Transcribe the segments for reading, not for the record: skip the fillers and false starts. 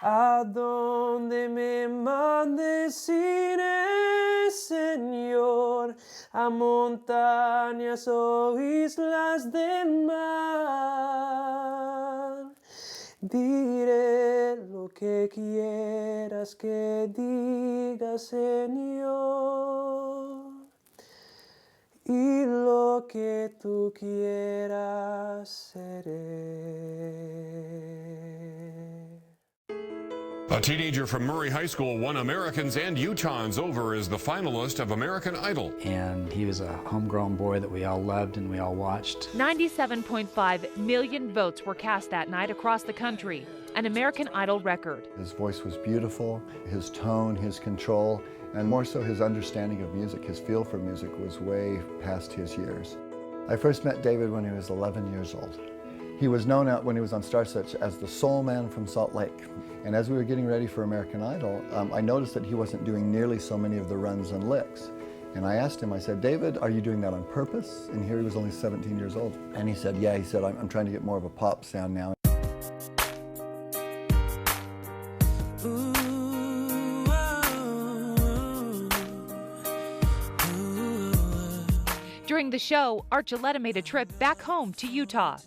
A donde me mandes iré, Señor, a montañas o islas del mar. Diré lo que quieras que diga, Señor, y lo que tú quieras seré. A teenager from Murray High School won Americans and Utahns over as the finalist of American Idol. And he was a homegrown boy that we all loved and we all watched. 97.5 million votes were cast that night across the country, an American Idol record. His voice was beautiful, his tone, his control, and more so his understanding of music, his feel for music was way past his years. I first met David when he was 11 years old. He was known out when he was on Star Search as the Soul Man from Salt Lake. And as we were getting ready for American Idol, I noticed that he wasn't doing nearly so many of the runs and licks. And I asked him, I said, David, are you doing that on purpose? And here he was only 17 years old. And he said, yeah, he said, I'm trying to get more of a pop sound now. During the show, Archuleta made a trip back home to Utah.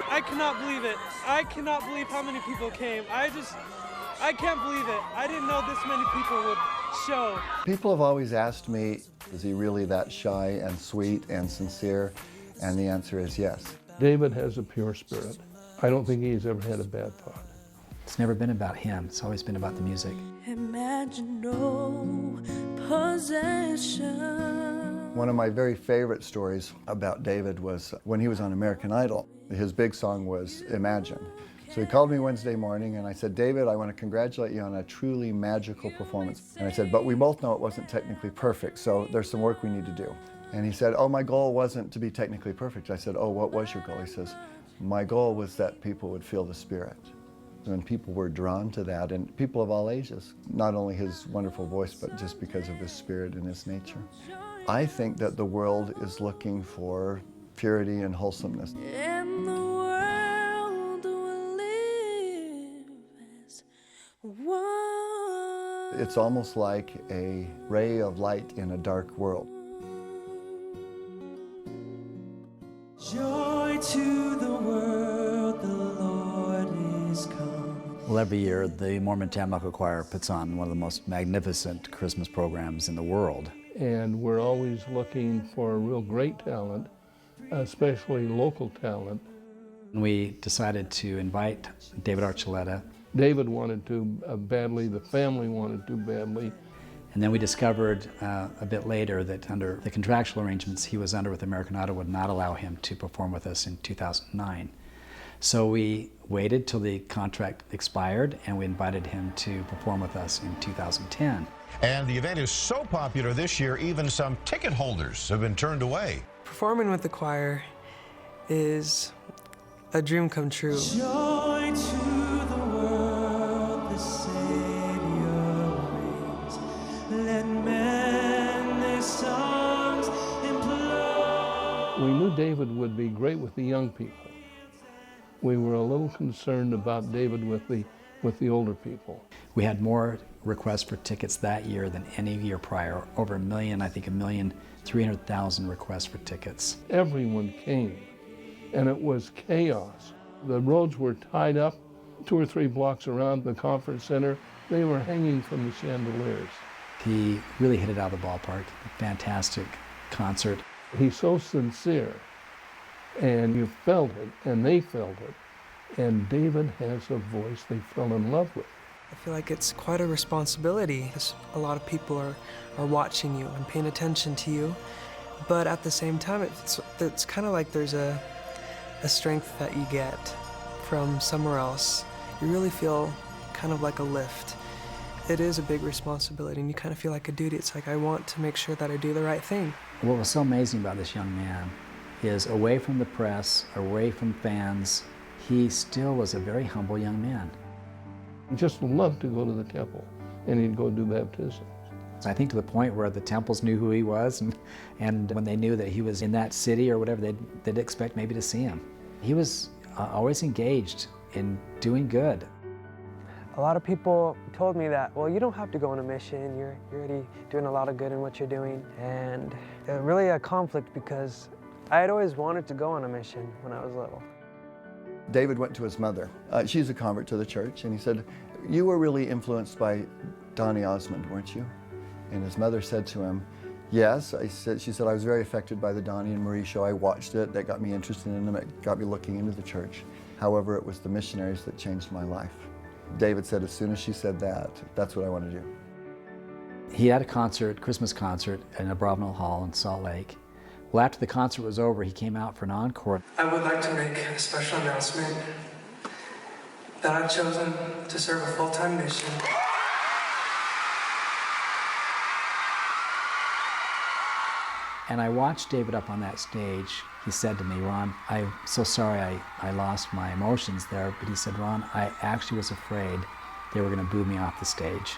I cannot believe it. I cannot believe how many people came. I can't believe it. I didn't know this many people would show. People have always asked me, is he really that shy and sweet and sincere? And the answer is yes. David has a pure spirit. I don't think he's ever had a bad thought. It's never been about him, it's always been about the music. Imagine no possession. One of my very favorite stories about David was when he was on American Idol. His big song was Imagine. So he called me Wednesday morning and I said, David, I want to congratulate you on a truly magical performance. And I said, but we both know it wasn't technically perfect, so there's some work we need to do. And he said, oh, my goal wasn't to be technically perfect. I said, oh, what was your goal? He says, my goal was that people would feel the Spirit. And people were drawn to that, and people of all ages, not only his wonderful voice, but just because of his spirit and his nature. I think that the world is looking for purity and wholesomeness. In the world we live as one. It's almost like a ray of light in a dark world. Joy to the world, the Lord is come. Well, every year the Mormon Tabernacle Choir puts on one of the most magnificent Christmas programs in the world. And we're always looking for real great talent, especially local talent. We decided to invite David Archuleta. David wanted to badly, the family wanted to badly. And then we discovered a bit later that under the contractual arrangements he was under with American Idol would not allow him to perform with us in 2009. So we waited till the contract expired and we invited him to perform with us in 2010. And the event is so popular this year, even some ticket holders have been turned away. Performing with the choir is a dream come true. Joy to the world, the Savior reigns. Let men their songs implore. We knew David would be great with the young people. We were a little concerned about David with the older people. We had more requests for tickets that year than any year prior. Over 1 million, I think 1,300,000 requests for tickets. Everyone came, and it was chaos. The roads were tied up 2 or 3 blocks around the conference center. They were hanging from the chandeliers. He really hit it out of the ballpark. Fantastic concert. He's so sincere, and you felt it, and they felt it. And David has a voice they fell in love with. I feel like it's quite a responsibility because a lot of people are watching you and paying attention to you. But at the same time, it's kind of like there's a strength that you get from somewhere else. You really feel kind of like a lift. It is a big responsibility and you kind of feel like a duty. It's like I want to make sure that I do the right thing. What was so amazing about this young man is away from the press, away from fans, he still was a very humble young man. He just loved to go to the temple, and he'd go do baptisms. I think to the point where the temples knew who he was, and when they knew that he was in that city or whatever, they'd expect maybe to see him. He was always engaged in doing good. A lot of people told me that, well, you don't have to go on a mission. You're already doing a lot of good in what you're doing. And really a conflict because I had always wanted to go on a mission when I was little. David went to his mother. She's a convert to the church, and he said, "You were really influenced by Donny Osmond, weren't you?" And his mother said to him, "Yes." She said, "I was very affected by the Donny and Marie show. I watched it. That got me interested in them. It got me looking into the church. However, it was the missionaries that changed my life." David said, as soon as she said that, that's what I want to do. He had a concert, Christmas concert, in a Bravenel Hall in Salt Lake. Well, after the concert was over, he came out for an encore. I would like to make a special announcement that I've chosen to serve a full-time mission. And I watched David up on that stage. He said to me, "Ron, I'm so sorry I lost my emotions there," but he said, "Ron, I actually was afraid they were going to boo me off the stage."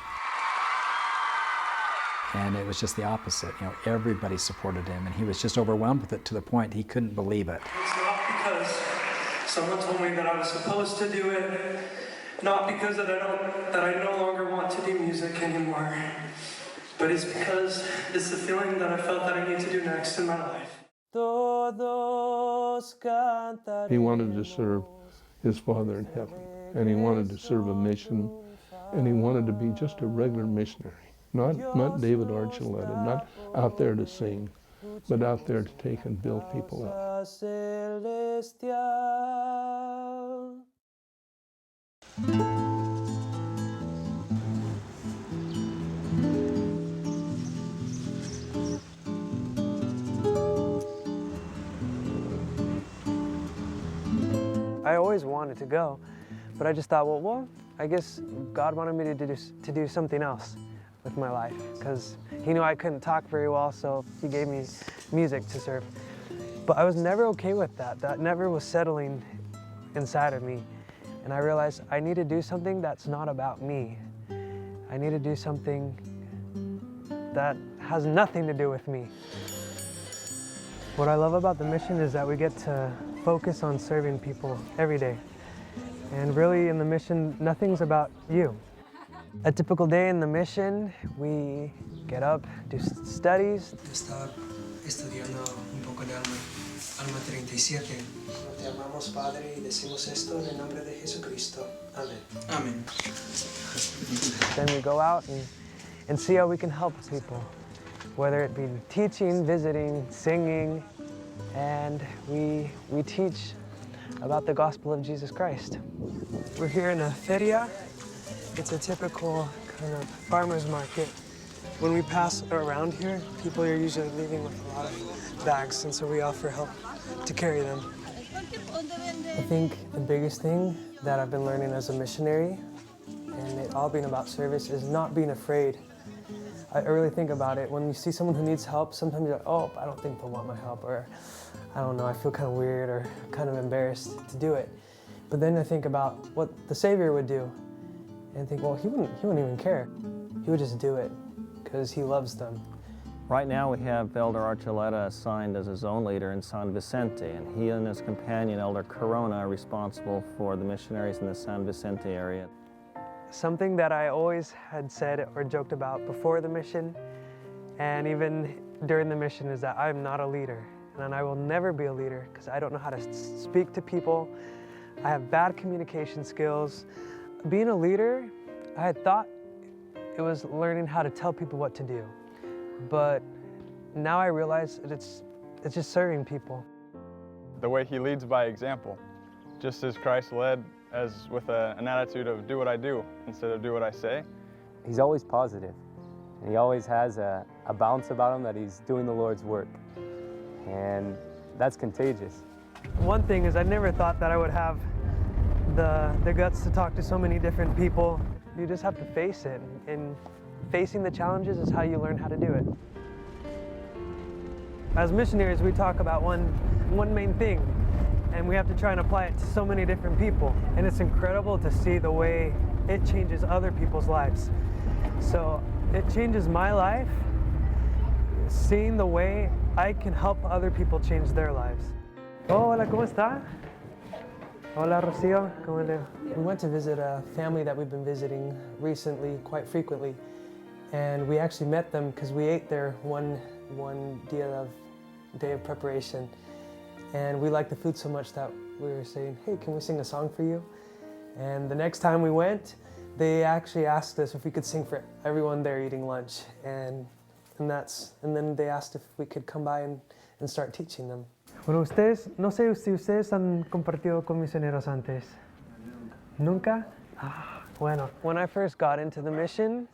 And it was just the opposite. You know, everybody supported him, and he was just overwhelmed with it to the point he couldn't believe it. It's not because someone told me that I was supposed to do it, not because that I no longer want to do music anymore, but it's because it's the feeling that I felt that I need to do next in my life. He wanted to serve his Father in heaven, and he wanted to serve a mission, and he wanted to be just a regular missionary. Not David Archuleta, not out there to sing, but out there to take and build people up. I always wanted to go, but I just thought, well, I guess God wanted me to do something else with my life, because he knew I couldn't talk very well, so he gave me music to serve. But I was never okay with that. That never was settling inside of me. And I realized I need to do something that's not about me. I need to do something that has nothing to do with me. What I love about the mission is that we get to focus on serving people every day. And really in the mission, nothing's about you. A typical day in the mission, we get up, do studies. Estaba estudiando un poco de Alma 37. Te amamos, Padre, y decimos esto en el nombre de Jesucristo. Amén. Amén. Then we go out and see how we can help people, whether it be teaching, visiting, singing, and we teach about the gospel of Jesus Christ. We're here in a feria. It's a typical kind of farmer's market. When we pass around here, people are usually leaving with a lot of bags, and so we offer help to carry them. I think the biggest thing that I've been learning as a missionary, and it all being about service, is not being afraid. I really think about it. When you see someone who needs help, sometimes you're like, oh, I don't think they'll want my help, or I don't know, I feel kind of weird or kind of embarrassed to do it. But then I think about what the Savior would do, and think, well, he wouldn't even care. He would just do it because he loves them. Right now we have Elder Archuleta assigned as his own leader in San Vicente, and he and his companion, Elder Corona, are responsible for the missionaries in the San Vicente area. Something that I always had said or joked about before the mission, and even during the mission, is that I'm not a leader, and I will never be a leader because I don't know how to speak to people. I have bad communication skills. Being a leader, I had thought it was learning how to tell people what to do. But now I realize that it's just serving people. The way he leads by example, just as Christ led as with an attitude of do what I do instead of do what I say. He's always positive, and he always has a bounce about him that he's doing the Lord's work, and that's contagious. One thing is I never thought that I would have the guts to talk to so many different people. You just have to face it, and facing the challenges is how you learn how to do it. As missionaries, we talk about one main thing, and we have to try and apply it to so many different people. And it's incredible to see the way it changes other people's lives. So it changes my life, seeing the way I can help other people change their lives. Oh, hola, ¿cómo está? Hola, Rocío. ¿Cómo le va? We went to visit a family that we've been visiting recently, quite frequently, and we actually met them because we ate there one day of preparation, and we liked the food so much that we were saying, hey, can we sing a song for you? And the next time we went, they actually asked us if we could sing for everyone there eating lunch, and then they asked if we could come by and start teaching them. Bueno, ustedes, no sé si ustedes han compartido con misioneros antes. ¿Nunca? Ah, bueno. When I first got into the mission,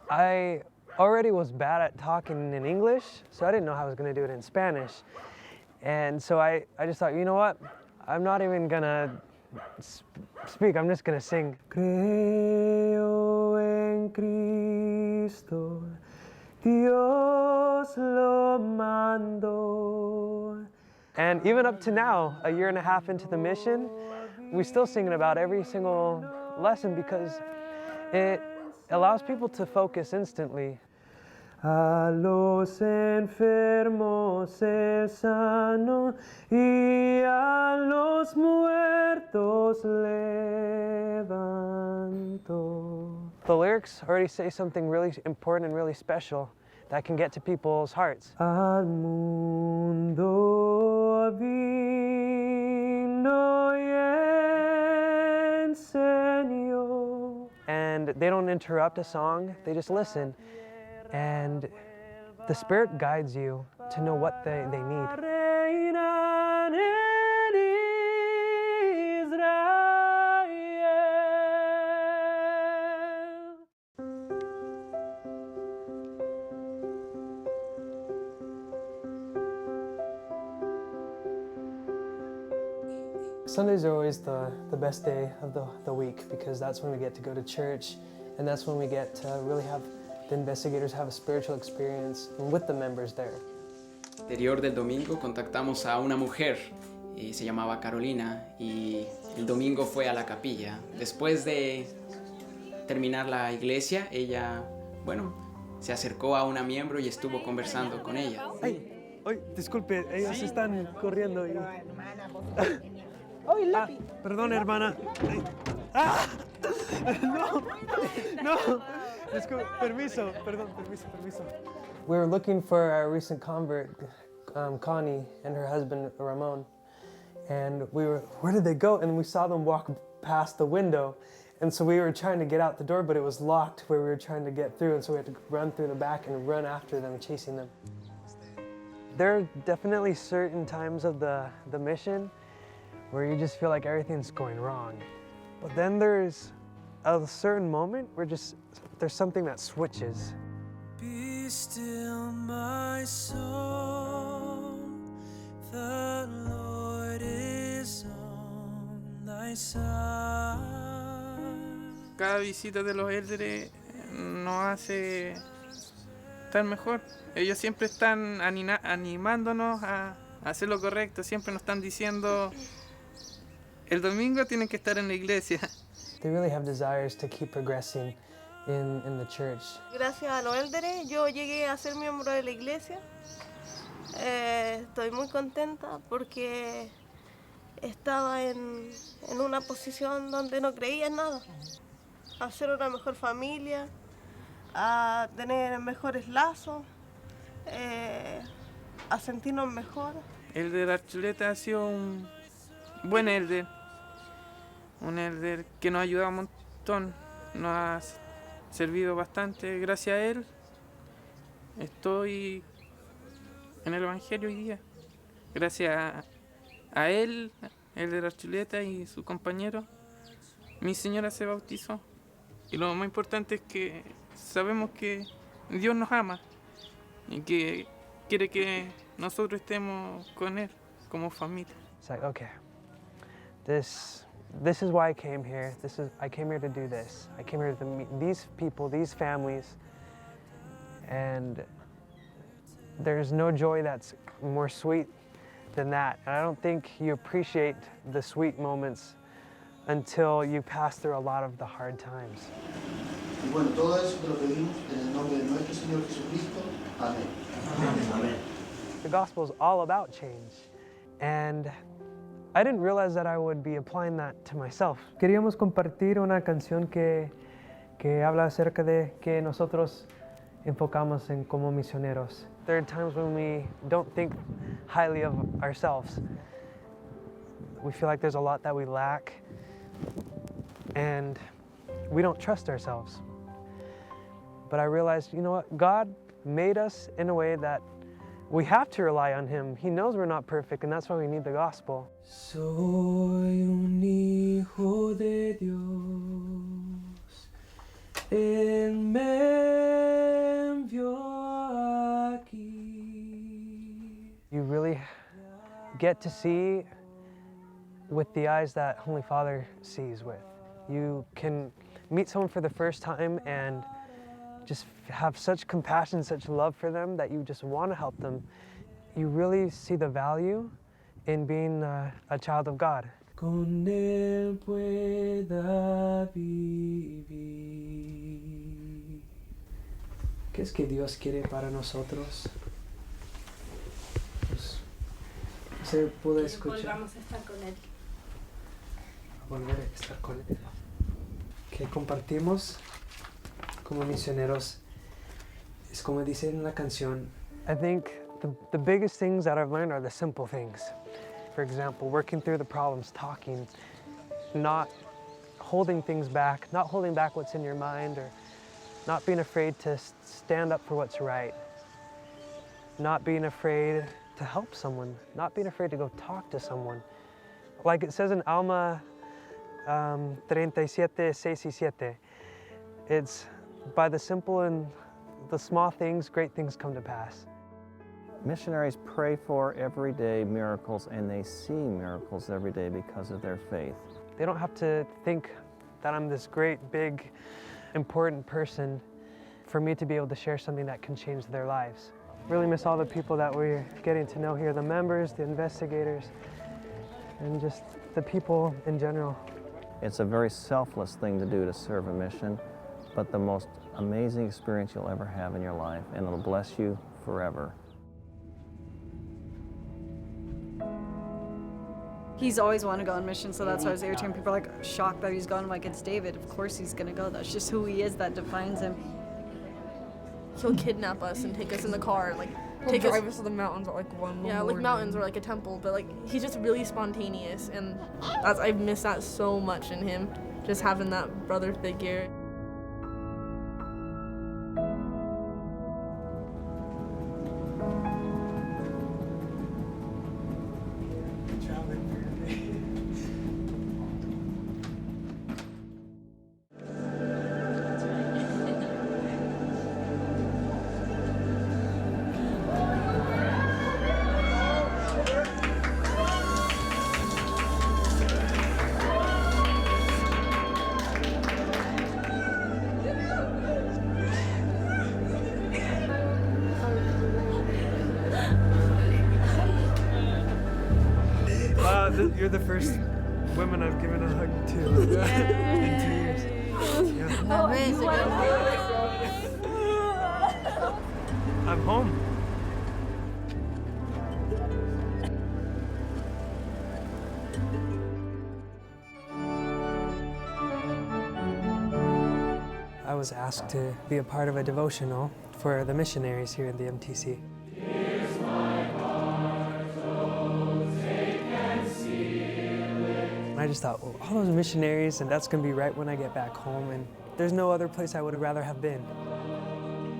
I already was bad at talking in English, so I didn't know how I was going to do it in Spanish. And so I just thought, you know what? I'm not even going to speak, I'm just going to sing. Creo en Cristo, Dios lo mandó. And even up to now, a year and a half into the mission, we still sing it about every single lesson because it allows people to focus instantly. A los enfermos el sano y a los muertos levanto. The lyrics already say something really important and really special that can get to people's hearts. Al mundo vino y enseñó. And they don't interrupt a song, they just listen. And the Spirit guides you to know what they need. Sundays are always the best day of the week because that's when we get to go to church and that's when we get to really have the investigators have a spiritual experience with the members there. Anterior del domingo contactamos a una mujer, se llamaba Carolina, y el domingo fue a la capilla. Después de terminar la iglesia, ella, se acercó a una miembro y estuvo conversando con ella. Ay, disculpe, ellos están corriendo. Perdón, hermana. No. Permiso. We were looking for our recent convert, Connie, and her husband, Ramon. And we were, where did they go? And we saw them walk past the window. And so we were trying to get out the door, but it was locked where we were trying to get through. And so we had to run through the back and run after them, chasing them. There are definitely certain times of the mission where you just feel like everything's going wrong. But then there's a certain moment where there's something that switches. Be still my soul, the Lord is on thy side. Cada visita de los élderes nos hace estar mejor. Ellos siempre están animándonos a hacer lo correcto, siempre nos están diciendo el domingo tienen que estar en la iglesia. They really have desires to keep progressing in the church. Gracias a los élderes yo llegué a ser miembro de la iglesia. Estoy muy contenta porque estaba en una posición donde no creía en nada. A ser una mejor familia, a tener mejores lazos, a sentirnos mejor. El de Archuleta ha sido un buen élder. Un élder que nos ha ayudado un montón, nos ha servido bastante. Gracias a él estoy en el Evangelio hoy día. Gracias a él, el de Archuleta y su compañero, mi señora se bautizó. Y lo más importante es que sabemos que Dios nos ama y que quiere que nosotros estemos con él como familia. It's like, okay, this is why I came here. I came here to do this. I came here to meet these people, these families, and there's no joy that's more sweet than that. And I don't think you appreciate the sweet moments until you pass through a lot of the hard times. Y bueno, todo eso te lo pedimos en el nombre de nuestro Señor Jesucristo. Amén. The gospel is all about change. And I didn't realize that I would be applying that to myself. Queríamos compartir una canción que habla acerca de que nosotros enfocamos en como misioneros. There are times when we don't think highly of ourselves. We feel like there's a lot that we lack, and we don't trust ourselves. But I realized, you know what? God made us in a way that we have to rely on Him. He knows we're not perfect, and that's why we need the gospel. Soy un hijo de Dios, Él me envió aquí. You really get to see with the eyes that Holy Father sees with. You can meet someone for the first time and just have such compassion, such love for them that you just want to help them. You really see the value in being a child of God. Con Él pueda vivir. ¿Qué es que Dios quiere para nosotros? Pues, se puede escuchar. Volvamos a estar con Él. Volver a estar con Él. Que compartimos como misioneros. Es como dice en la canción. I think the biggest things that I've learned are the simple things. For example, working through the problems, talking, not holding things back, not holding back what's in your mind, or not being afraid to stand up for what's right, not being afraid to help someone, not being afraid to go talk to someone. Like it says in Alma 37, 6 y 7, it's by the simple and the small things, great things come to pass. Missionaries pray for everyday miracles, and they see miracles every day because of their faith. They don't have to think that I'm this great, big, important person for me to be able to share something that can change their lives. Really miss all the people that we're getting to know here, the members, the investigators, and just the people in general. It's a very selfless thing to do, to serve a mission, but the most amazing experience you'll ever have in your life, and it'll bless you forever. He's always wanted to go on mission, so that's why I was irritating. People are like shocked that he's gone. I'm like, it's David. Of course he's gonna go. That's just who he is. That defines him. He'll kidnap us and take us in the car, like He'll drive us to the mountains at like 1 in the like morning. mountains or like a temple. But like he's just really spontaneous, and I miss that so much in him. Just having that brother figure. You're the first woman I've given a hug to in 2 years. Yeah. I'm home. I was asked to be a part of a devotional for the missionaries here in the MTC. And I just thought, well, all those missionaries, and that's going to be right when I get back home, and there's no other place I would rather have been.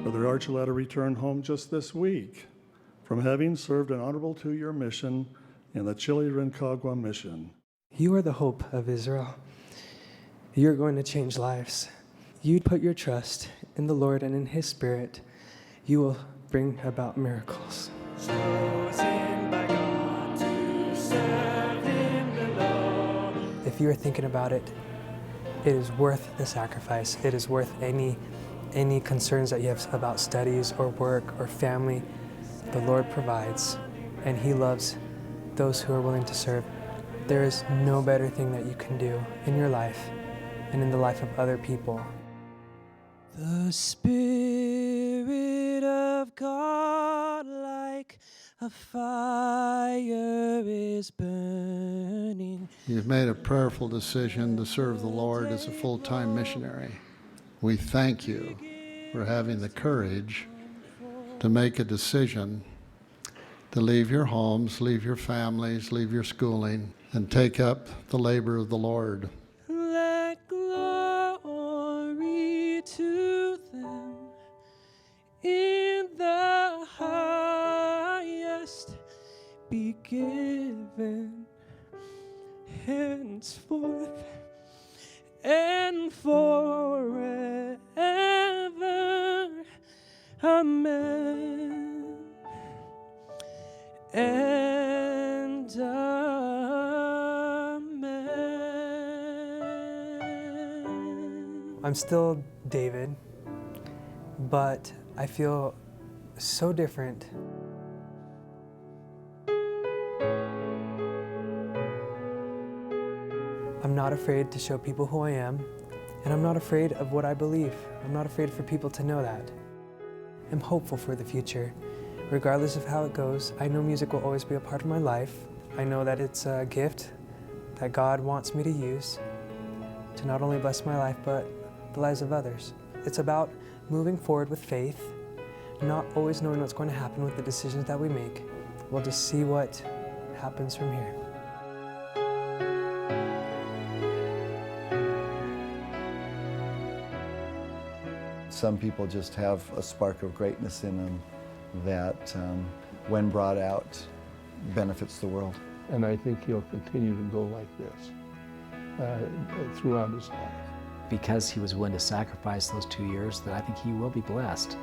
Brother Archuleta returned home just this week from having served an honorable 2-year mission in the Chile Rancagua mission. You are the hope of Israel. You're going to change lives. You put your trust in the Lord and in His Spirit. You will bring about miracles. Chosen by God to serve Him alone. If you are thinking about it, it is worth the sacrifice. It is worth any concerns that you have about studies or work or family. The Lord provides, and He loves those who are willing to serve. There is no better thing that you can do in your life and in the life of other people. The Spirit of God like a fire is burning. You've made a prayerful decision to serve the Lord as a full-time missionary. We thank you for having the courage to make a decision to leave your homes, leave your families, leave your schooling, and take up the labor of the Lord. Let glory to them in the highest be given henceforth and forever. Amen. And amen. I'm still David, but I feel so different. I'm not afraid to show people who I am, and I'm not afraid of what I believe. I'm not afraid for people to know that. I'm hopeful for the future. Regardless of how it goes, I know music will always be a part of my life. I know that it's a gift that God wants me to use to not only bless my life, but the lives of others. It's about moving forward with faith, not always knowing what's going to happen with the decisions that we make. We'll just see what happens from here. Some people just have a spark of greatness in them that, when brought out, benefits the world. And I think he'll continue to go like this throughout his life. Because he was willing to sacrifice those 2 years, that I think he will be blessed.